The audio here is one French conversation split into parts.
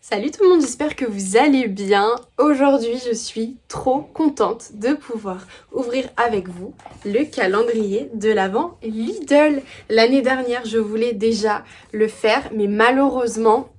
Salut tout le monde, j'espère que vous allez bien. Aujourd'hui, je suis trop contente de pouvoir ouvrir avec vous le calendrier de l'Avent Lidl. L'année dernière, je voulais déjà le faire, mais malheureusement,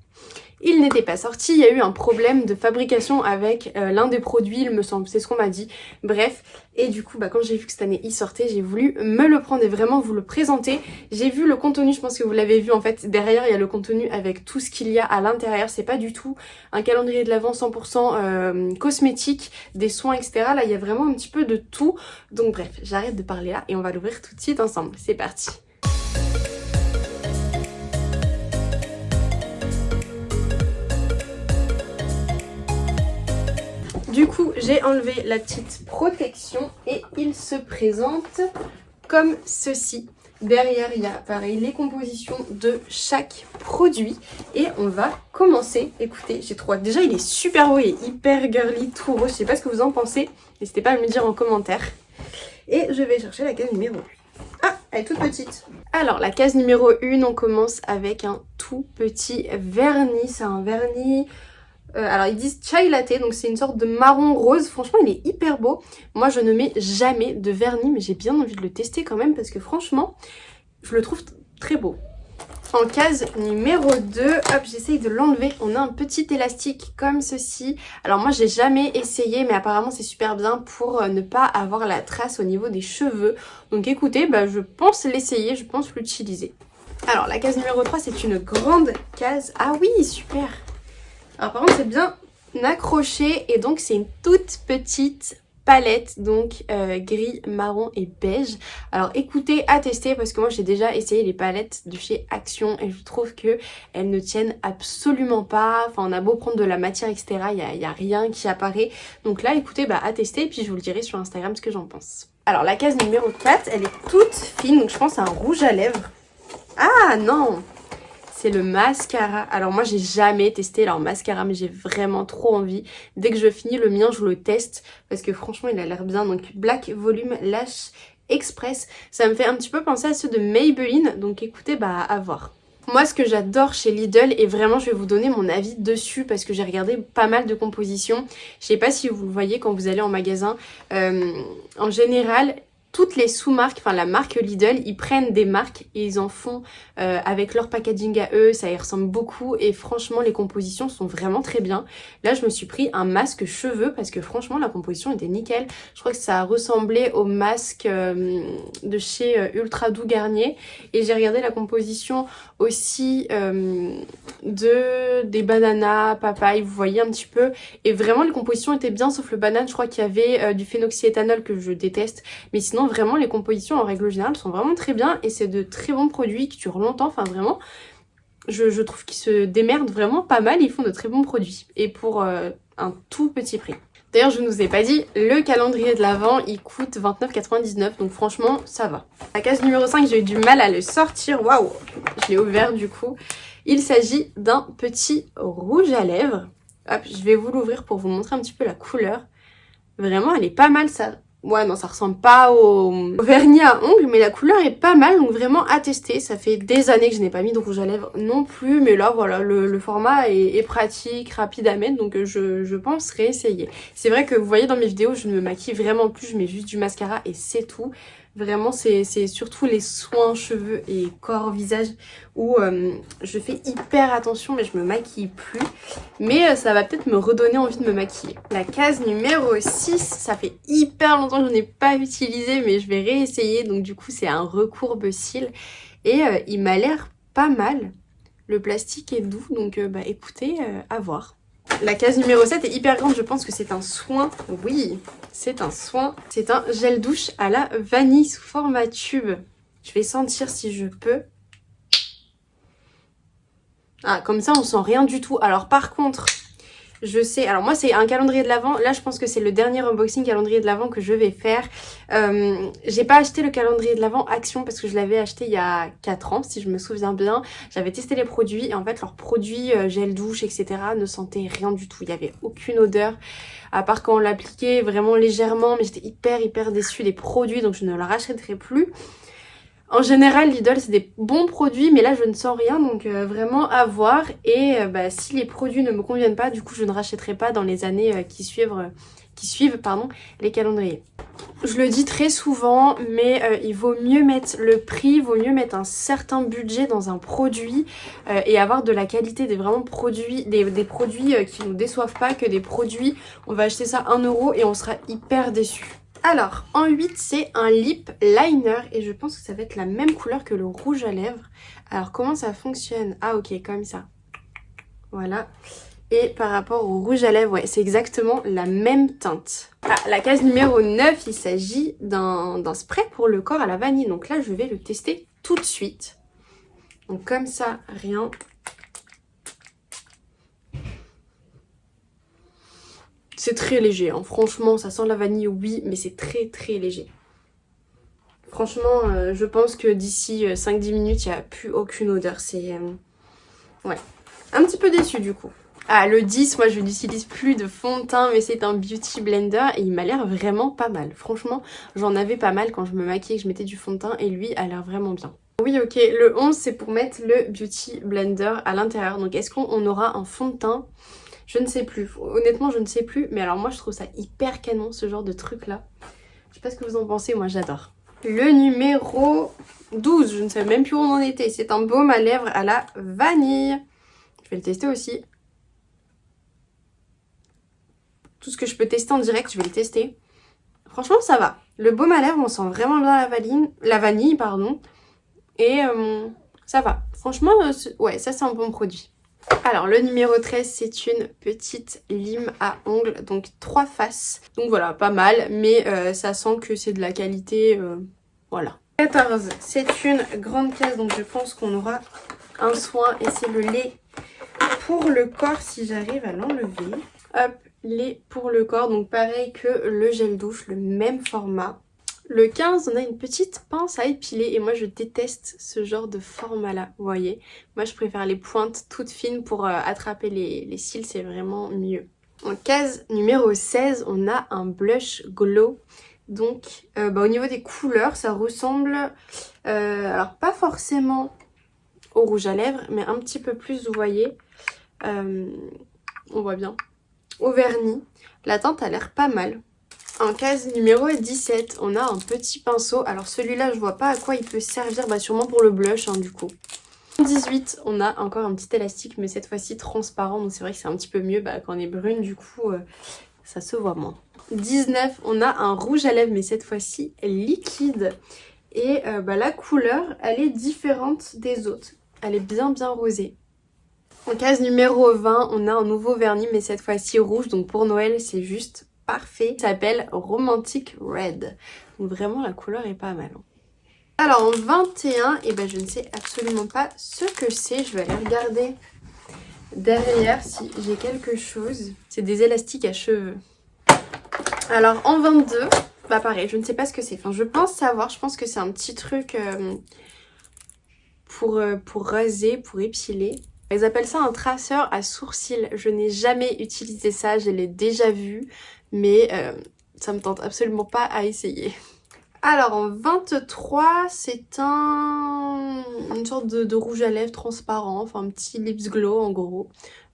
il n'était pas sorti. Il y a eu un problème de fabrication avec l'un des produits, il me semble, c'est ce qu'on m'a dit. Bref, et du coup, quand j'ai vu que cette année il sortait, j'ai voulu me le prendre et vraiment vous le présenter. J'ai vu le contenu, je pense que vous l'avez vu en fait. Derrière, il y a le contenu avec tout ce qu'il y a à l'intérieur. C'est pas du tout un calendrier de l'Avent 100% cosmétique, des soins, etc. Là, il y a vraiment un petit peu de tout. Donc bref, j'arrête de parler là et on va l'ouvrir tout de suite ensemble. C'est parti. Du coup, j'ai enlevé la petite protection et il se présente comme ceci. Derrière, il y a pareil les compositions de chaque produit. Et on va commencer. Écoutez, j'ai trop hâte. Déjà, il est super beau, il est hyper girly, tout rose. Je sais pas ce que vous en pensez. N'hésitez pas à me le dire en commentaire. Et je vais chercher la case numéro 1. Ah, elle est toute petite. Alors, la case numéro 1, on commence avec un tout petit vernis. C'est un vernis... alors ils disent chai latte, donc c'est une sorte de marron rose. Franchement il est hyper beau. Moi je ne mets jamais de vernis, mais j'ai bien envie de le tester quand même parce que franchement je le trouve très beau. En case numéro 2, hop, j'essaye de l'enlever. On a un petit élastique comme ceci. Alors moi j'ai jamais essayé, mais apparemment c'est super bien pour ne pas avoir la trace au niveau des cheveux. Donc écoutez, je pense l'essayer, je pense l'utiliser. Alors la case numéro 3, c'est une grande case. Ah oui, super. Alors par contre c'est bien accroché et donc c'est une toute petite palette, donc gris, marron et beige. Alors écoutez, à tester parce que moi j'ai déjà essayé les palettes de chez Action et je trouve que elles ne tiennent absolument pas. Enfin on a beau prendre de la matière etc, il y a rien qui apparaît. Donc là écoutez, à tester et puis je vous le dirai sur Instagram ce que j'en pense. Alors la case numéro 4, elle est toute fine, donc je pense à un rouge à lèvres. Ah non! C'est le mascara. Alors moi j'ai jamais testé leur mascara mais j'ai vraiment trop envie. Dès que je finis le mien je le teste parce que franchement il a l'air bien. Donc Black Volume Lash Express. Ça me fait un petit peu penser à ceux de Maybelline. Donc écoutez, à voir. Moi ce que j'adore chez Lidl, et vraiment je vais vous donner mon avis dessus parce que j'ai regardé pas mal de compositions. Je sais pas si vous le voyez quand vous allez en magasin. En général... toutes les sous-marques, enfin la marque Lidl, ils prennent des marques et ils en font avec leur packaging à eux, ça y ressemble beaucoup et franchement les compositions sont vraiment très bien. Là je me suis pris un masque cheveux parce que franchement la composition était nickel. Je crois que ça ressemblait au masque de chez Ultra Doux Garnier et j'ai regardé la composition aussi des bananas, papaye, vous voyez un petit peu. Et vraiment les compositions étaient bien sauf le banane, je crois qu'il y avait du phénoxyéthanol que je déteste. Mais sinon vraiment les compositions en règle générale sont vraiment très bien et c'est de très bons produits qui durent longtemps. Enfin vraiment je trouve qu'ils se démerdent vraiment pas mal, ils font de très bons produits. Et pour un tout petit prix. D'ailleurs je ne vous ai pas dit, le calendrier de l'Avent il coûte 29,99 donc franchement ça va. La case numéro 5 j'ai eu du mal à le sortir, waouh, je l'ai ouvert du coup. Il s'agit d'un petit rouge à lèvres. Hop, je vais vous l'ouvrir pour vous montrer un petit peu la couleur. Vraiment elle est pas mal ça. Ouais non ça ressemble pas au vernis à ongles mais la couleur est pas mal donc vraiment à tester. Ça fait des années que je n'ai pas mis de rouge à lèvres non plus mais là voilà le format est pratique, rapide à mettre donc je pense réessayer. C'est vrai que vous voyez dans mes vidéos je ne me maquille vraiment plus, je mets juste du mascara et c'est tout. Vraiment c'est surtout les soins cheveux et corps visage où je fais hyper attention mais je me maquille plus. Mais ça va peut-être me redonner envie de me maquiller. La case numéro 6, ça fait hyper longtemps que je n'en ai pas utilisé mais je vais réessayer. Donc du coup c'est un recourbe-cils et il m'a l'air pas mal. Le plastique est doux donc écoutez, à voir. La case numéro 7 est hyper grande, je pense que c'est un soin. Oui, c'est un soin. C'est un gel douche à la vanille sous format tube. Je vais sentir si je peux. Ah, comme ça on sent rien du tout. Alors par contre, je sais, alors moi c'est un calendrier de l'Avent, là je pense que c'est le dernier unboxing calendrier de l'Avent que je vais faire. J'ai pas acheté le calendrier de l'Avent Action parce que je l'avais acheté il y a 4 ans si je me souviens bien. J'avais testé les produits et en fait leurs produits gel douche etc ne sentaient rien du tout. Il n'y avait aucune odeur à part quand on l'appliquait vraiment légèrement mais j'étais hyper déçue des produits donc je ne le rachèterai plus. En général, Lidl, c'est des bons produits, mais là, je ne sens rien, donc vraiment à voir. Et si les produits ne me conviennent pas, du coup, je ne rachèterai pas dans les années qui suivent les calendriers. Je le dis très souvent, mais il vaut mieux mettre le prix, vaut mieux mettre un certain budget dans un produit et avoir de la qualité, des produits qui nous déçoivent pas, que des produits, on va acheter ça 1 € et on sera hyper déçu. Alors, en 8, c'est un lip liner et je pense que ça va être la même couleur que le rouge à lèvres. Alors, comment ça fonctionne? Ah, ok, comme ça. Voilà. Et par rapport au rouge à lèvres, ouais, c'est exactement la même teinte. Ah, la case numéro 9, il s'agit d'un spray pour le corps à la vanille. Donc là, je vais le tester tout de suite. Donc comme ça, rien. C'est très léger, hein. Franchement, ça sent la vanille, oui, mais c'est très très léger. Franchement, je pense que d'ici 5-10 minutes, il n'y a plus aucune odeur. C'est... ouais, un petit peu déçue du coup. Ah, le 10, moi je n'utilise plus de fond de teint, mais c'est un Beauty Blender et il m'a l'air vraiment pas mal. Franchement, j'en avais pas mal quand je me maquillais et que je mettais du fond de teint et lui a l'air vraiment bien. Oui, ok, le 11, c'est pour mettre le Beauty Blender à l'intérieur. Donc est-ce qu'on aura un fond de teint? Je ne sais plus. Honnêtement, je ne sais plus. Mais alors moi, je trouve ça hyper canon, ce genre de truc-là. Je sais pas ce que vous en pensez, moi j'adore. Le numéro 12, je ne sais même plus où on en était. C'est un baume à lèvres à la vanille. Je vais le tester aussi. Tout ce que je peux tester en direct, je vais le tester. Franchement, ça va. Le baume à lèvres, on sent vraiment bien la vanille, pardon. Et ça va. Franchement, ouais, ça c'est un bon produit. Alors, le numéro 13, c'est une petite lime à ongles, donc 3 faces. Donc voilà, pas mal, mais ça sent que c'est de la qualité, voilà. 14, c'est une grande case, donc je pense qu'on aura un soin et c'est le lait pour le corps si j'arrive à l'enlever. Hop, lait pour le corps, donc pareil que le gel douche, le même format. Le 15, on a une petite pince à épiler et moi je déteste ce genre de format là, vous voyez. Moi je préfère les pointes toutes fines pour attraper les cils, c'est vraiment mieux. En case numéro 16, on a un blush glow. Donc au niveau des couleurs, ça ressemble, alors pas forcément au rouge à lèvres, mais un petit peu plus, vous voyez. On voit bien. Au vernis, la teinte a l'air pas mal. En case numéro 17, on a un petit pinceau. Alors celui-là, je vois pas à quoi il peut servir. Sûrement pour le blush, hein, du coup. En 18, on a encore un petit élastique, mais cette fois-ci transparent. Donc c'est vrai que c'est un petit peu mieux quand on est brune, du coup, ça se voit moins. 19, on a un rouge à lèvres, mais cette fois-ci liquide. Et la couleur, elle est différente des autres. Elle est bien rosée. En case numéro 20, on a un nouveau vernis, mais cette fois-ci rouge. Donc pour Noël, c'est juste parfait. Il s'appelle Romantic Red. Donc vraiment, la couleur est pas mal. Alors en 21, je ne sais absolument pas ce que c'est. Je vais aller regarder derrière si j'ai quelque chose. C'est des élastiques à cheveux. Alors en 22, pareil, je ne sais pas ce que c'est. Enfin, je pense savoir. Je pense que c'est un petit truc pour raser, pour épiler. Ils appellent ça un traceur à sourcils. Je n'ai jamais utilisé ça, je l'ai déjà vu, mais ça me tente absolument pas à essayer. Alors en 23, c'est une sorte de rouge à lèvres transparent, enfin un petit lips glow en gros.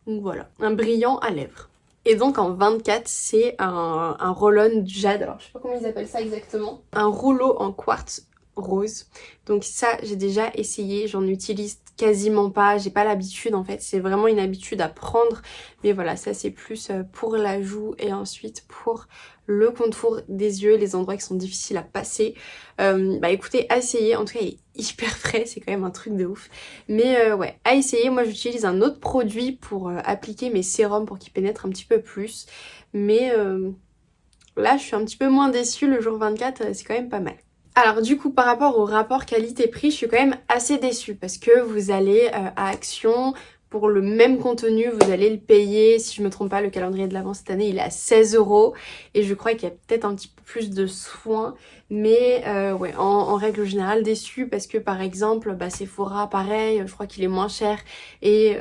Donc voilà, un brillant à lèvres. Et donc en 24, c'est un roll-on du jade. Alors je sais pas comment ils appellent ça exactement. Un rouleau en quartz rose. Donc ça, j'ai déjà essayé, j'en utilise quasiment pas, j'ai pas l'habitude en fait, c'est vraiment une habitude à prendre. Mais voilà, ça c'est plus pour la joue et ensuite pour le contour des yeux, les endroits qui sont difficiles à passer. Écoutez, à essayer, en tout cas il est hyper frais, c'est quand même un truc de ouf. Mais ouais, à essayer, moi j'utilise un autre produit pour appliquer mes sérums pour qu'ils pénètrent un petit peu plus. Mais là je suis un petit peu moins déçue, le jour 24 c'est quand même pas mal. Alors du coup par rapport au rapport qualité-prix, je suis quand même assez déçue parce que vous allez à Action, pour le même contenu, vous allez le payer, si je me trompe pas, le calendrier de l'Avent cette année il est à 16 € et je crois qu'il y a peut-être un petit peu plus de soins, mais ouais, en règle générale déçue parce que par exemple Sephora pareil, je crois qu'il est moins cher et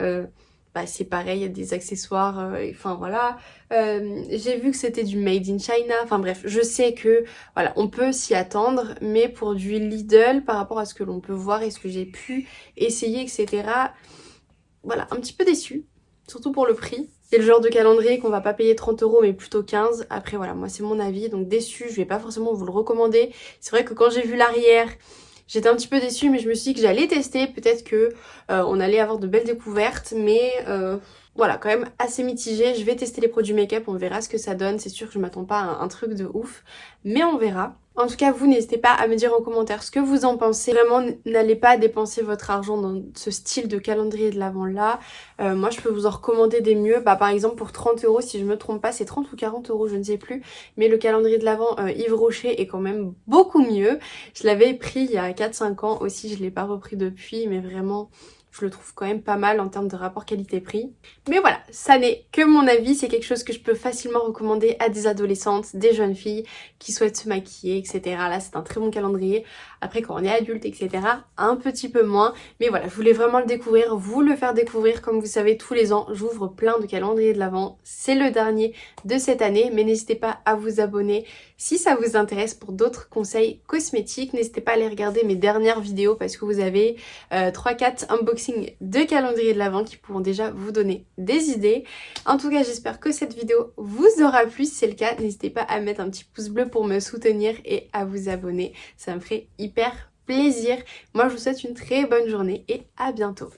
bah c'est pareil, il y a des accessoires, enfin voilà. J'ai vu que c'était du made in China, enfin bref, je sais que voilà, on peut s'y attendre, mais pour du Lidl, par rapport à ce que l'on peut voir et ce que j'ai pu essayer, etc., voilà, un petit peu déçue, surtout pour le prix. C'est le genre de calendrier qu'on va pas payer 30 € mais plutôt 15. Après voilà, moi c'est mon avis, donc déçue, je vais pas forcément vous le recommander. C'est vrai que quand j'ai vu l'arrière, j'étais un petit peu déçue, mais je me suis dit que j'allais tester, peut-être que on allait avoir de belles découvertes, mais voilà, quand même assez mitigée. Je vais tester les produits make-up, on verra ce que ça donne. C'est sûr que je m'attends pas à un truc de ouf, mais on verra. En tout cas, vous n'hésitez pas à me dire en commentaire ce que vous en pensez. Vraiment, n'allez pas dépenser votre argent dans ce style de calendrier de l'Avent là. Moi, je peux vous en recommander des mieux. Bah, par exemple, pour 30 €, si je me trompe pas, c'est 30 ou 40 €, je ne sais plus. Mais le calendrier de l'Avent Yves Rocher est quand même beaucoup mieux. Je l'avais pris il y a 4-5 ans aussi, je l'ai pas repris depuis, mais vraiment... je le trouve quand même pas mal en termes de rapport qualité-prix. Mais voilà, ça n'est que mon avis, c'est quelque chose que je peux facilement recommander à des adolescentes, des jeunes filles qui souhaitent se maquiller, etc. Là, c'est un très bon calendrier. Après, quand on est adulte, etc., un petit peu moins. Mais voilà, je voulais vraiment le découvrir, vous le faire découvrir. Comme vous savez, tous les ans, j'ouvre plein de calendriers de l'Avent. C'est le dernier de cette année, mais n'hésitez pas à vous abonner si ça vous intéresse pour d'autres conseils cosmétiques. N'hésitez pas à aller regarder mes dernières vidéos parce que vous avez 3-4 unboxings de calendrier de l'Avent qui pourront déjà vous donner des idées. En tout cas, j'espère que cette vidéo vous aura plu. Si c'est le cas, n'hésitez pas à mettre un petit pouce bleu pour me soutenir et à vous abonner. Ça me ferait hyper plaisir. Moi, je vous souhaite une très bonne journée et à bientôt.